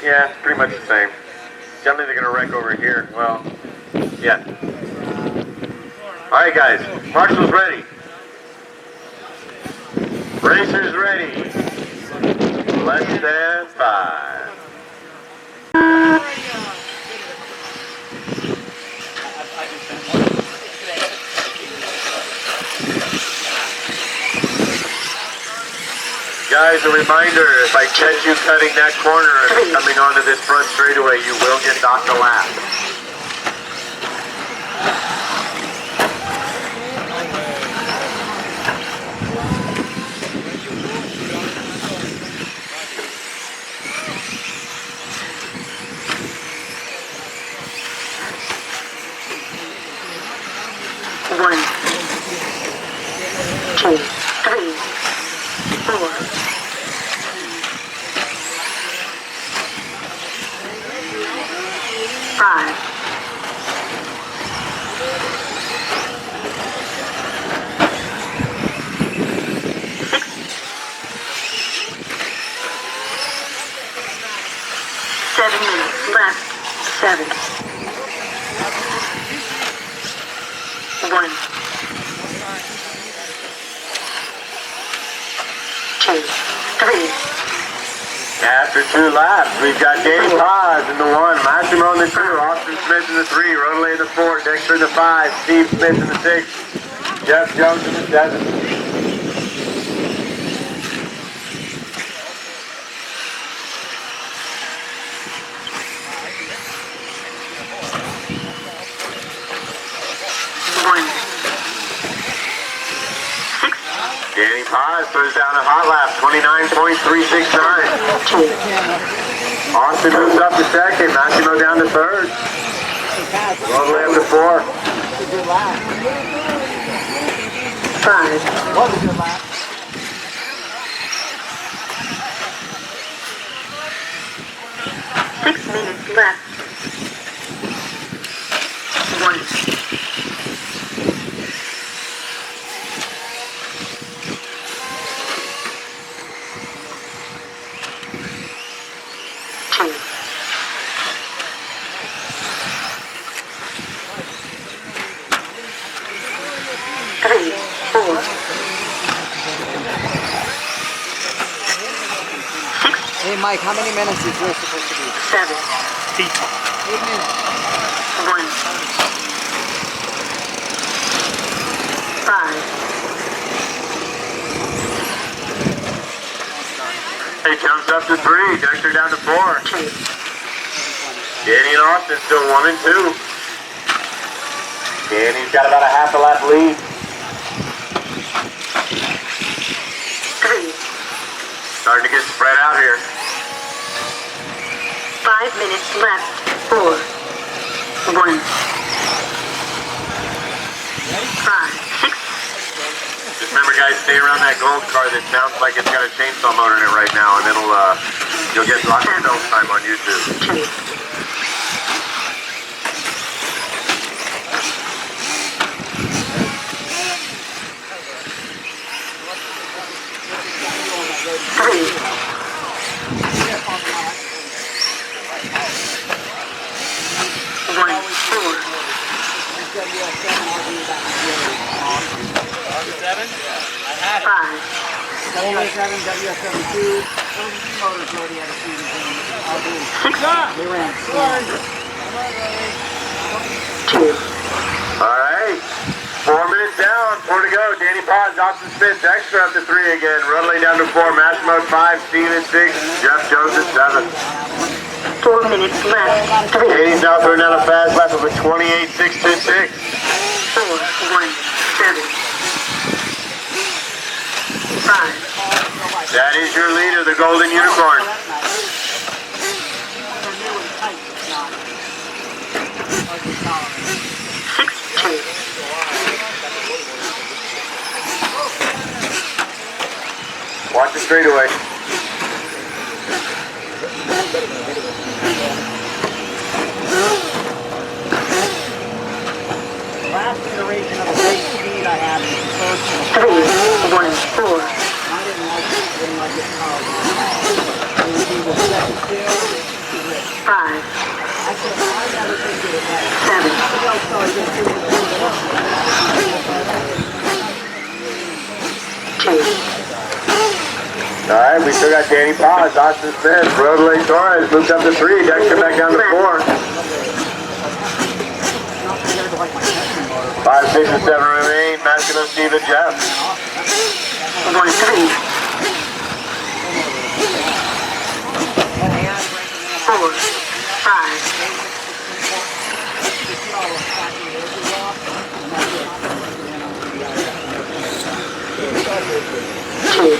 Yeah, it's pretty much the same. Generally, they're going to wreck over here. Well, yeah. All right, guys. Marshall's ready. Racers ready. Less than 5. Guys, a reminder, if I catch you cutting that corner and coming onto this front straightaway, you will get docked a lap. One, two, three, four, five, 7 minutes left. 7. 1, 2, 3. After 2 laps, we've got Danny Paz in the 1, Massimo in the 2, Austin Smith in the 3, Rodelay in the 4, Dexter in the 5, Steve Smith in the 6, Jeff Jones in the 7. Danny Paz throws down a hot lap, 29.369. Austin moves up to 2nd, Massimo down to 3rd. Rodelay up to 4. 5. What a good lap. 6 minutes left. 1. 2. 3, 4, 6. Hey Mike, how many minutes is this supposed to be? 7. 8 minutes. 1. 5. He jumps up to 3, Dexter down to 4. 2. Danny and Austin still 1 and 2. Danny's got about a half a lap lead. 3. Starting to get spread out here. 5 minutes left. 4. 1. 5. 6. Just remember, guys, stay around that gold car that sounds like it's got a chainsaw motor in it right now, and it'll, you'll get lots of film time on YouTube. 2. 3. 1. 4. 5. WS7, WS72, motors already had a season in. 6. They ran. 2. All right. 4 minutes down, 4 to go. Danny Paz, Austin Smith, Dexter up to 3 again. Rodelay down to 4, Massimo at 5, Steve at 6, Jeff Jones at 7. 4 minutes left. 3. Danny's now throwing down a fast lap of a 28.626. 4. 1. 7. 5. That is your leader, the Golden Unicorn. 6. 2. Watch the straightaway. Last iteration of the race speed I had was the first 3. 1. 4. I didn't like it. I didn't like it how it was. It was second still. 5, 7, 2. All right, we still got Danny Paz, Austin Smith, Roadway Torres moved up to 3, Dexter back down to 4. 5, 6, and 7 remain. Maskino, Steve, and Jeff. 1, 3. 4, 5, 2,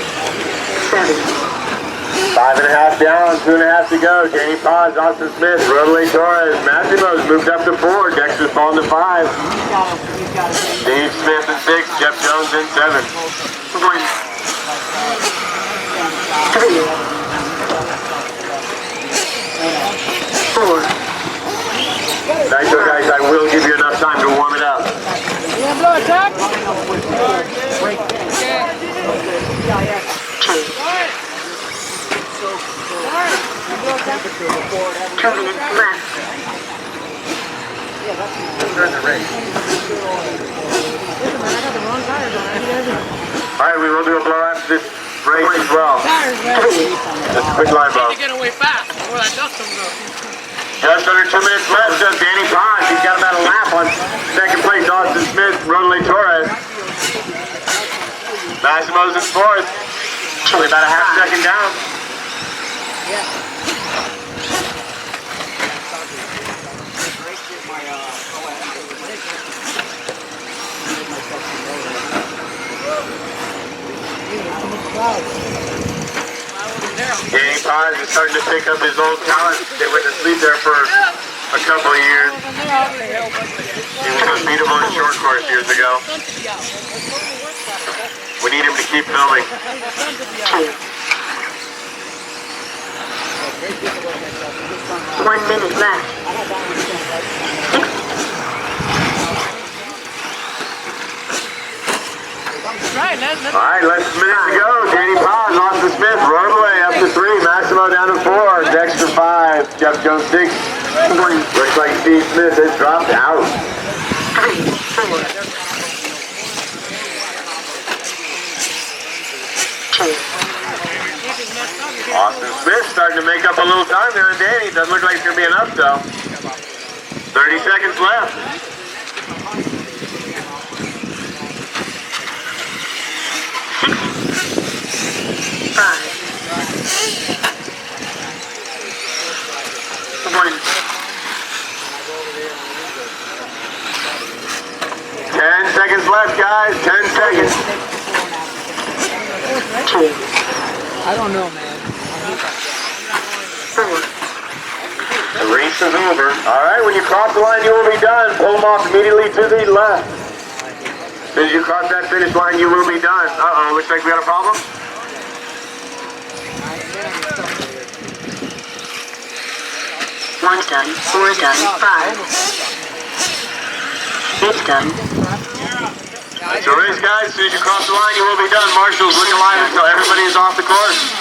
7. 5.5 down, 2.5 to go. Danny Paz, Austin Smith, Roadway Torres, Massimo's moved up to 4, Dexter's fallen to 5. Steve Smith in 6, Jeff Jones in 7. 1, 3, 4. Nice work, guys. I will give you enough time to warm it up. Yeah, blow it, Chuck. 2. 2 minutes left. All right, we will do a blow after this race as well. Just a quick line blow. Get away fast before that dust comes up. Just under 2 minutes left, does Danny Paz. He's got about a lap on second place, Austin Smith, Roadway Torres. Massimo's in 4th. Only about a half second down. Danny Paz is starting to pick up his old talent. They went to sleep there for a couple of years. He was unbeatable in short course years ago. We need him to keep filming. 1 minute left. 6. All right, less than a minute to go. Danny Paz, Austin Smith, Roadway up to 3, Massimo down to 4, Dexter 5, Jeff Jones 6. Looks like Steve Smith has dropped out. 3, 4, 2. Austin Smith starting to make up a little time there in Danny. Doesn't look like it's going to be enough, though. 30 seconds left. 5, 1. 10 seconds left, guys. 10 seconds. 2, I don't know, man. 4, The race is over. All right, when you cross the line, you will be done. Pull them off immediately to the left. As soon as you cross that finish line, you will be done. Uh-oh, looks like we got a problem. 1's done, 4's done, 5. 8's done. That's the race, guys. As soon as you cross the line, you will be done. Marshals, look alive until everybody is off the course.